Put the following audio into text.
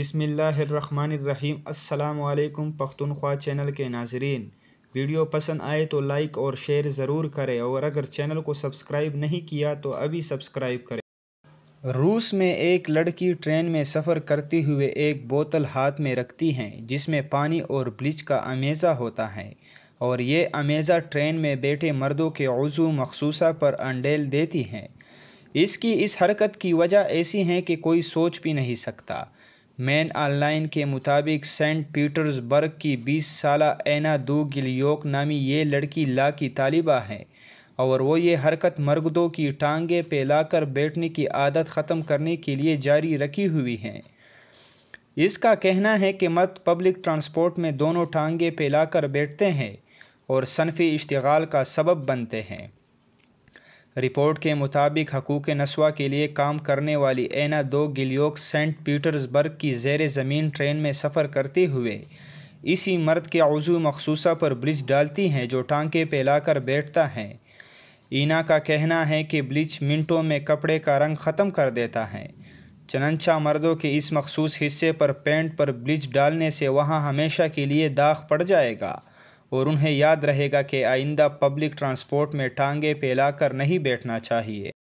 بسم اللہ الرحمن الرحیم۔ السلام علیکم پختونخوا چینل کے ناظرین، ویڈیو پسند آئے تو لائک اور شیئر ضرور کریں، اور اگر چینل کو سبسکرائب نہیں کیا تو ابھی سبسکرائب کریں۔ روس میں ایک لڑکی ٹرین میں سفر کرتے ہوئے ایک بوتل ہاتھ میں رکھتی ہے جس میں پانی اور بلیچ کا امیزہ ہوتا ہے، اور یہ امیزہ ٹرین میں بیٹھے مردوں کے عضو مخصوصہ پر انڈیل دیتی ہے۔ اس کی اس حرکت کی وجہ ایسی ہے کہ کوئی سوچ بھی نہیں سکتا۔ مین آن لائن کے مطابق سینٹ پیٹرز برگ کی 20 سالہ اینا دوگلیوک نامی یہ لڑکی لا کی طالبہ ہے، اور وہ یہ حرکت مردوں کی ٹانگیں پہ لا کر بیٹھنے کی عادت ختم کرنے کے لیے جاری رکھی ہوئی ہے۔ اس کا کہنا ہے کہ مرد پبلک ٹرانسپورٹ میں دونوں ٹانگیں پہ لا کر بیٹھتے ہیں اور صنفی اشتغال کا سبب بنتے ہیں۔ رپورٹ کے مطابق حقوق نسواں کے لیے کام کرنے والی اینا دوگلیوک سینٹ پیٹرز برگ کی زیر زمین ٹرین میں سفر کرتے ہوئے اسی مرد کے عضو مخصوصہ پر بلیچ ڈالتی ہیں جو ٹانگیں پہ لا کر بیٹھتا ہے۔ اینا کا کہنا ہے کہ بلیچ منٹوں میں کپڑے کا رنگ ختم کر دیتا ہے، چنانچہ مردوں کے اس مخصوص حصے پر پینٹ پر بلیچ ڈالنے سے وہاں ہمیشہ کے لیے داغ پڑ جائے گا، اور انہیں یاد رہے گا کہ آئندہ پبلک ٹرانسپورٹ میں ٹانگیں پہ لا کر نہیں بیٹھنا چاہیے۔